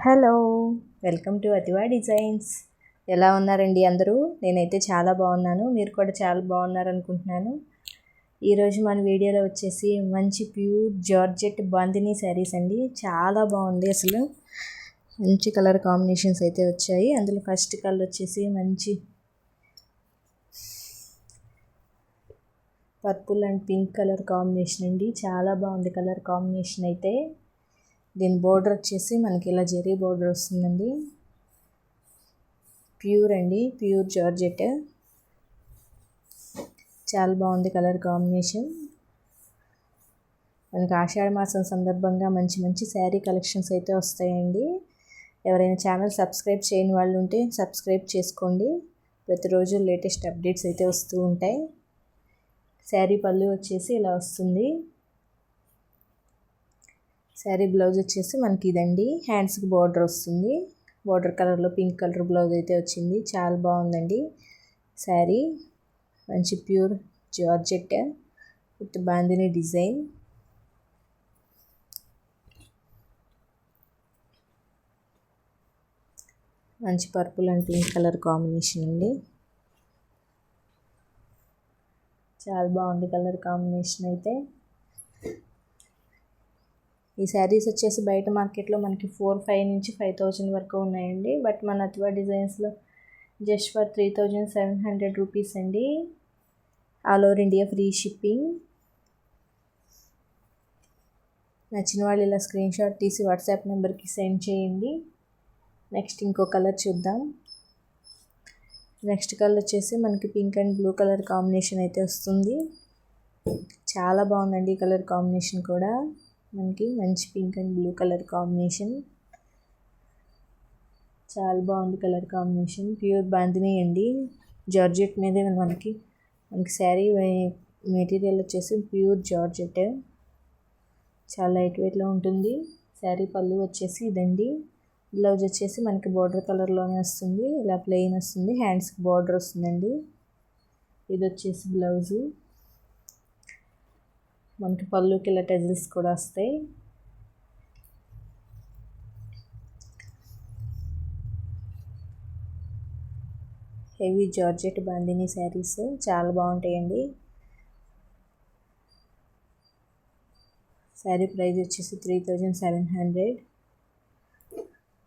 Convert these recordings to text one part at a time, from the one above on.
Hello, welcome to Athiva designs. ఎలా ఉన్నారండి అందరూ? నేనైతే చాలా బాగున్నాను, మీరు కూడా చాలా బాగున్నారు అనుకుంటున్నాను. ఈరోజు మన వీడియోలో వచ్చేసి మంచి ప్యూర్ జార్జెట్ బాందినీ శారీస్ అండి. చాలా బాగుంది, అసలు మంచి కలర్ కాంబినేషన్స్ అయితే వచ్చాయి. అందులో ఫస్ట్ కలర్ వచ్చేసి మంచి purple and pink colour combination అండి. చాలా బాగుంది కలర్ కాంబినేషన్ అయితే. దీని బోర్డర్ వచ్చేసి మనకి ఇలా జరీ బోర్డర్ వస్తుందండి. ప్యూర్ అండి, ప్యూర్ జార్జెట్. చాలా బాగుంది కలర్ కాంబినేషన్. మనకి ఆషాఢ మాసం సందర్భంగా మంచి మంచి శారీ కలెక్షన్స్ అయితే వస్తాయండి. ఎవరైనా ఛానల్ సబ్స్క్రైబ్ చేయని వాళ్ళు ఉంటే సబ్స్క్రైబ్ చేసుకోండి. ప్రతిరోజు లేటెస్ట్ అప్డేట్స్ అయితే వస్తూ ఉంటాయి. శారీ పళ్ళు వచ్చేసి ఇలా వస్తుంది. శారీ బ్లౌజ్ వచ్చేసి మనకి ఇదండి. హ్యాండ్స్కి బార్డర్ వస్తుంది. బార్డర్ కలర్లో పింక్ కలర్ బ్లౌజ్ అయితే వచ్చింది. చాలా బాగుందండి శారీ. మంచి pure georgette with bandhini design. మంచి purple and pink colour combination అండి. చాలా బాగుంది కలర్ కాంబినేషన్ అయితే. ఈ శారీస్ వచ్చేసి బయట మార్కెట్లో మనకి 4,500 నుంచి 5,000 వరకు ఉన్నాయండి. బట్ మన అతివా డిజైన్స్లో జస్ట్ ఫర్ 3,700 రూపీస్ అండి. All over India free shipping. నచ్చిన వాళ్ళు ఇలా స్క్రీన్ షాట్ తీసి వాట్సాప్ నెంబర్కి సెండ్ చేయండి. నెక్స్ట్ ఇంకో కలర్ చూద్దాం. నెక్స్ట్ కలర్ వచ్చేసి మనకి pink and blue colour combination అయితే వస్తుంది. చాలా బాగుందండి ఈ కలర్ కాంబినేషన్ కూడా. మనకి మంచి pink and blue colour combination. చాలా బాగుంది కలర్ కాంబినేషన్. ప్యూర్ బాందినీ అండి. జార్జెట్ మీదే మనకి శారీ మెటీరియల్ వచ్చేసి ప్యూర్ జార్జెట్. చాలా లైట్ వెయిట్లో ఉంటుంది. శారీ పళ్ళు వచ్చేసి ఇదండి. బ్లౌజ్ వచ్చేసి మనకి బార్డర్ కలర్లోనే వస్తుంది. ఇలా ప్లెయిన్ వస్తుంది. హ్యాండ్స్కి బార్డర్ వస్తుందండి. ఇది వచ్చేసి బ్లౌజు. మనకి పళ్ళుకి ఇలా టెజిల్స్ కూడా వస్తాయి. హెవీ జార్జెట్ బాందినీ శారీస్ చాలా బాగుంటాయండి. శారీ ప్రైస్ వచ్చేసి 3,700.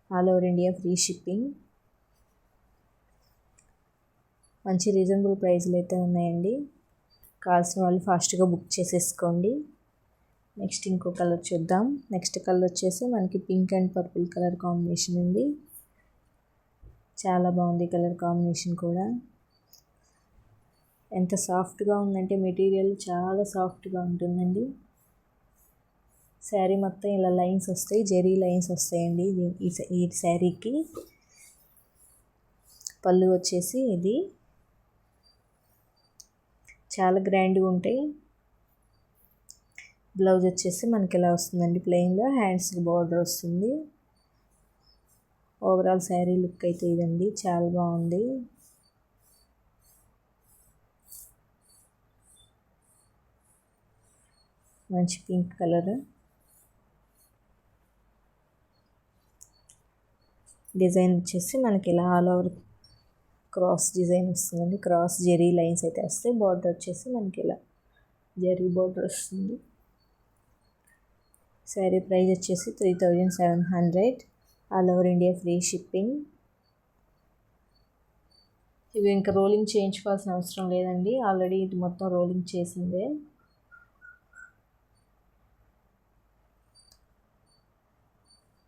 All over India free shipping. మంచి రీజనబుల్ ప్రైస్లు అయితే ఉన్నాయండి. కావాల్సిన వాళ్ళు ఫాస్ట్గా బుక్ చేసేసుకోండి. నెక్స్ట్ ఇంకో కలర్ చూద్దాం. నెక్స్ట్ కలర్ వచ్చేసి మనకి pink and purple colour combination ఉంది. చాలా బాగుంది కలర్ కాంబినేషన్ కూడా. ఎంత సాఫ్ట్గా ఉందంటే మెటీరియల్ చాలా సాఫ్ట్గా ఉంటుందండి. శారీ మొత్తం ఇలా లైన్స్ వస్తాయి, జెరీ లైన్స్ వస్తాయండి ఈ శారీకి. పళ్ళు వచ్చేసి ఇది చాలా గ్రాండ్గా ఉంటాయి. బ్లౌజ్ వచ్చేసి మనకి ఇలా వస్తుందండి ప్లెయిన్లో. హ్యాండ్స్కి బార్డర్ వస్తుంది. ఓవరాల్ శారీ లుక్ అయితే ఇదండి. చాలా బాగుంది. మంచి పింక్ కలర్. డిజైన్ వచ్చేసి మనకి ఇలా ఆల్ ఓవర్ క్రాస్ డిజైన్ వస్తుందండి. క్రాస్ జెరీ లైన్స్ అయితే వస్తాయి. బార్డర్ వచ్చేసి మనకి ఇలా జెరీ బార్డర్ వస్తుంది. శారీ ప్రైస్ వచ్చేసి 3,700. All over India free shipping. ఇవి ఇంకా రోలింగ్ చేయించుకోవాల్సిన అవసరం లేదండి. ఆల్రెడీ ఇది మొత్తం రోలింగ్ చేసిందే.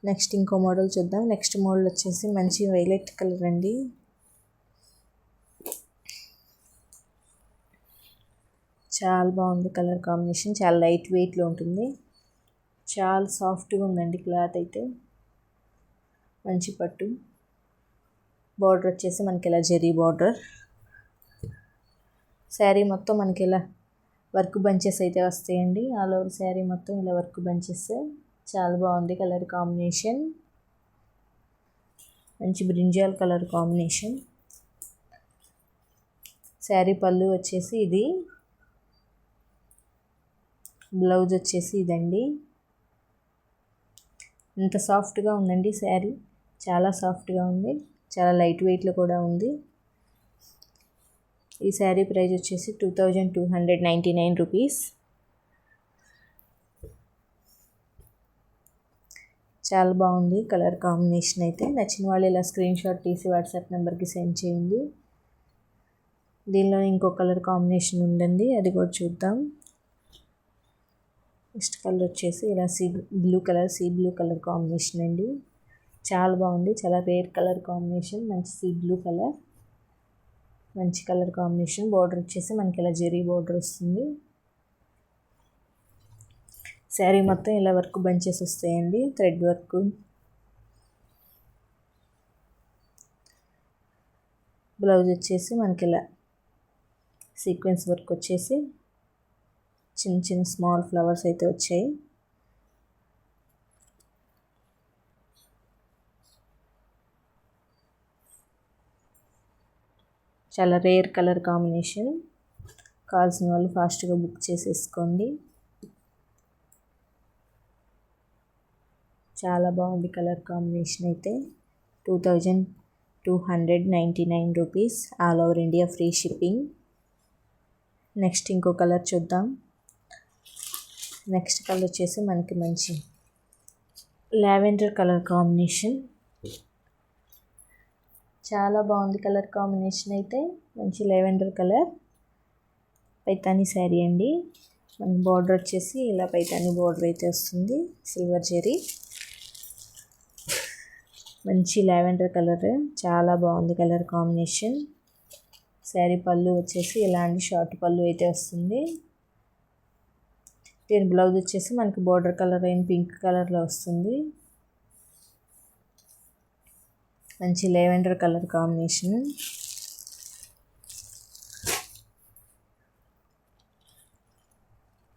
నెక్స్ట్ ఇంకో మోడల్ చూద్దాం. నెక్స్ట్ మోడల్ వచ్చేసి మంచి వైలెట్ కలర్ అండి. చాలా బాగుంది కలర్ కాంబినేషన్. చాలా లైట్ వెయిట్లో ఉంటుంది. చాలా సాఫ్ట్గా ఉందండి క్లాత్ అయితే. మంచి పట్టు. బార్డర్ వచ్చేసి మనకి ఇలా జెరీ బార్డర్. శారీ మొత్తం మనకి ఇలా వర్క్ బంచెస్ అయితే వస్తాయండి. ఆల్ ఓవర్ శారీ మొత్తం ఇలా వర్క్ బంచెస్. చాలా బాగుంది కలర్ కాంబినేషన్. మంచి బ్రింజాల్ కలర్ కాంబినేషన్. శారీ పళ్ళు వచ్చేసి ఇది. బ్లౌజ్ వచ్చేసి ఇదండి. ఇంత సాఫ్ట్గా ఉందండి శారీ, చాలా సాఫ్ట్గా ఉంది, చాలా లైట్ వెయిట్లో కూడా ఉంది. ఈ శారీ ప్రైస్ వచ్చేసి 2299 రూపీస్. చాలా బాగుంది కలర్ కాంబినేషన్ అయితే. నచ్చిన వాళ్ళు ఇలా స్క్రీన్ షాట్ తీసి వాట్సాప్ నెంబర్కి సెండ్ చేయండి. దీనిలో ఇంకో కలర్ కాంబినేషన్ ఉందండి, అది కూడా చూద్దాం. నెక్స్ట్ కలర్ వచ్చేసి ఇలా సీ బ్లూ కలర్ కాంబినేషన్ అండి. చాలా బాగుంది, చాలా రేర్ కలర్ కాంబినేషన్. మంచి సీ బ్లూ కలర్, మంచి కలర్ కాంబినేషన్. బార్డర్ వచ్చేసి మనకి ఇలా జెరీ బార్డర్ వస్తుంది. శారీ మొత్తం ఇలా వర్క్ బంచెస్ వస్తాయండి, థ్రెడ్ వర్క్. బ్లౌజ్ వచ్చేసి మనకి ఇలా సీక్వెన్స్ వర్క్ వచ్చేసి చిన్న చిన్న స్మాల్ ఫ్లవర్స్ అయితే వచ్చాయి. చాలా రేర్ కలర్ కాంబినేషన్. కావాల్సిన వాళ్ళు ఫాస్ట్గా బుక్ చేసేసుకోండి. చాలా బాగుంది కలర్ కాంబినేషన్ అయితే. 2299 rupees, all over India free shipping. Next ఇంకో కలర్ చూద్దాం. నెక్స్ట్ కలర్ వచ్చేసి మనకి మంచి లావెండర్ కలర్ కాంబినేషన్. చాలా బాగుంది కలర్ కాంబినేషన్ అయితే. మంచి లావెండర్ కలర్ పైతానీ శారీ అండి. మన బార్డర్ వచ్చేసి ఇలా పైతానీ బార్డర్ అయితే వస్తుంది, సిల్వర్ జెరీ. మంచి లావెండర్ కలర్, చాలా బాగుంది కలర్ కాంబినేషన్. శారీ పళ్ళు వచ్చేసి ఇలాంటి షార్ట్ పళ్ళు అయితే వస్తుంది. దీని బ్లౌజ్ వచ్చేసి మనకి బార్డర్ కలర్ అయిన పింక్ కలర్లో వస్తుంది. మంచి లావెండర్ కలర్ కాంబినేషన్.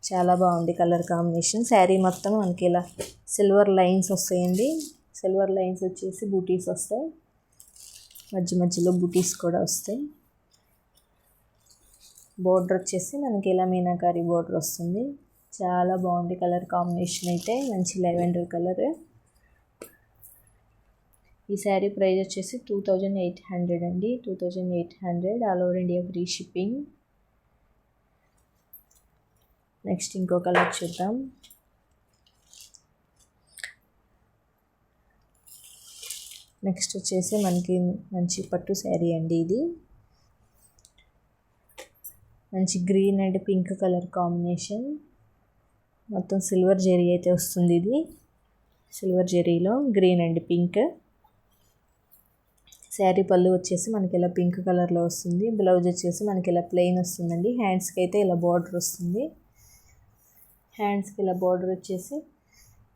చాలా బాగుంది కలర్ కాంబినేషన్. శారీ మొత్తం మనకి ఇలా సిల్వర్ లైన్స్ వస్తాయండి. సిల్వర్ లైన్స్ వచ్చేసి బూటీస్ వస్తాయి, మధ్య మధ్యలో బూటీస్ కూడా వస్తాయి. బోర్డర్ వచ్చేసి మనకి ఇలా మీనాకారి బోర్డర్ వస్తుంది. చాలా బాగుంది కలర్ కాంబినేషన్ అయితే. మంచి లావెండర్ కలర్. ఈ శారీ ప్రైస్ వచ్చేసి 2800 అండి. 2800, all over India free shipping. Next ఇంకో కలర్ చూద్దాం. నెక్స్ట్ వచ్చేసి మనకి మంచి పట్టు శారీ అండి. ఇది మంచి green and pink colour combination. మొత్తం సిల్వర్ జెరీ అయితే వస్తుంది. ఇది సిల్వర్ జెరీలో గ్రీన్ అండ్ పింక్. శారీ పళ్ళు వచ్చేసి మనకి ఇలా పింక్ కలర్లో వస్తుంది. బ్లౌజ్ వచ్చేసి మనకి ఇలా ప్లెయిన్ వస్తుందండి. హ్యాండ్స్కి అయితే ఇలా బార్డర్ వస్తుంది. హ్యాండ్స్కి ఇలా బార్డర్ వచ్చేసి,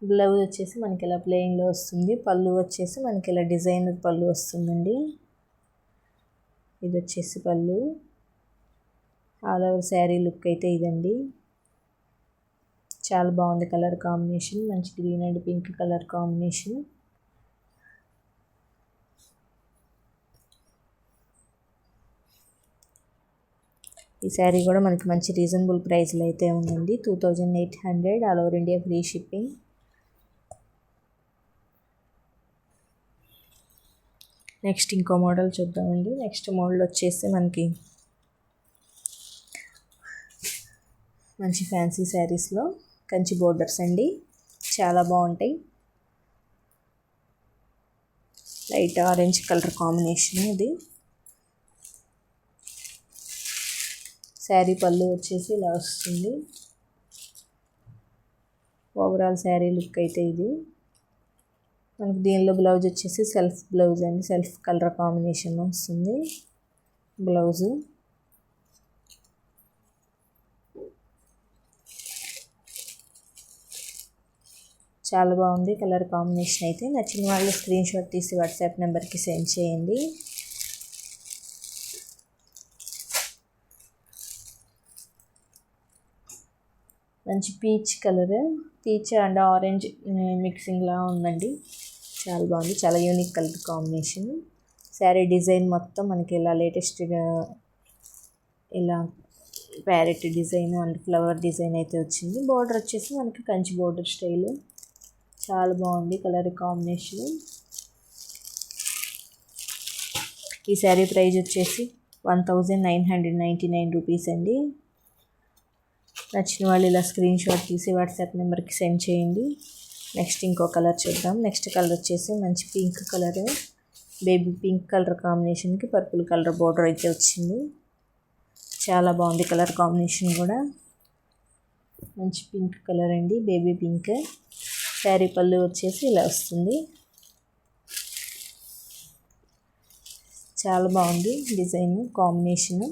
బ్లౌజ్ వచ్చేసి మనకి ఇలా ప్లెయిన్లో వస్తుంది. పళ్ళు వచ్చేసి మనకి ఇలా డిజైనర్ పళ్ళు వస్తుందండి. ఇది వచ్చేసి పళ్ళు. ఆల్ ఓవర్ శారీ లుక్ అయితే ఇదండి. చాలా బాగుంది కలర్ కాంబినేషన్. మంచి green and pink colour combination. ఈ శారీ కూడా మనకి మంచి రీజనబుల్ ప్రైస్లో అయితే ఉందండి. 2800, all over India free shipping. Next ఇంకో మోడల్ చూద్దామండి. నెక్స్ట్ మోడల్ వచ్చేసి మనకి మంచి ఫ్యాన్సీ శారీస్లో కంచి బోర్డర్స్ అండి. చాలా బాగుంటాయి. లైట్ ఆరెంజ్ కలర్ కాంబినేషన్ ఇది. శారీ పళ్ళు వచ్చేసి ఇలా వస్తుంది. ఓవరాల్ శారీ లుక్ అయితే ఇది. మనకి దీనిలో బ్లౌజ్ వచ్చేసి సెల్ఫ్ బ్లౌజ్ అండి, సెల్ఫ్ కలర్ కాంబినేషన్ వస్తుంది బ్లౌజు. చాలా బాగుంది కలర్ కాంబినేషన్ అయితే. నచ్చిన వాళ్ళు స్క్రీన్ షాట్ తీసి వాట్సాప్ నెంబర్కి సెండ్ చేయండి. మంచి peach colour, peach and orange మిక్సింగ్లా ఉందండి. చాలా బాగుంది, చాలా unique colour combination. Sari design మొత్తం మనకి ఇలా లేటెస్ట్గా ఇలా parrot design and flower design అయితే వచ్చింది. బార్డర్ వచ్చేసి మనకి కంచి బార్డర్ స్టైల్. చాలా బాగుంది కలర్ కాంబినేషన్. ఈ శారీ ప్రైస్ వచ్చేసి 1999 రూపీస్ అండి. నచ్చిన వాళ్ళు ఇలా స్క్రీన్ షాట్ తీసి వాట్సాప్ నెంబర్కి సెండ్ చేయండి. నెక్స్ట్ ఇంకో కలర్ చూద్దాం. నెక్స్ట్ కలర్ వచ్చేసి మంచి pink colour, baby pink colour కాంబినేషన్కి పర్పుల్ కలర్ బోర్డర్ అయితే వచ్చింది. చాలా బాగుంది కలర్ కాంబినేషన్ కూడా. మంచి పింక్ కలర్ అండి, బేబీ పింక్. శారీ పళ్ళు వచ్చేసి ఇలా వస్తుంది. చాలా బాగుంది డిజైన్ కాంబినేషన్.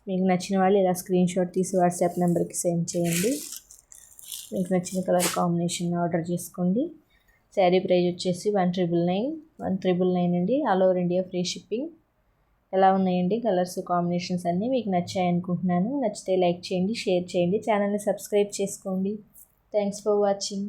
మీకు నచ్చిన వాళ్ళు ఇలా స్క్రీన్ షాట్ తీసి వాట్సాప్ నెంబర్కి సెండ్ చేయండి. మీకు నచ్చిన కలర్ కాంబినేషన్ ఆర్డర్ చేసుకోండి. శారీ ప్రైస్ వచ్చేసి 199 అండి. All over India free shipping. ఎలా ఉన్నాయండి కలర్స్ కాంబినేషన్స్ అన్నీ మీకు నచ్చాయి అనుకుంటున్నాను. నచ్చితే లైక్ చేయండి, షేర్ చేయండి, ఛానల్ని సబ్స్క్రైబ్ చేసుకోండి. Thanks for watching.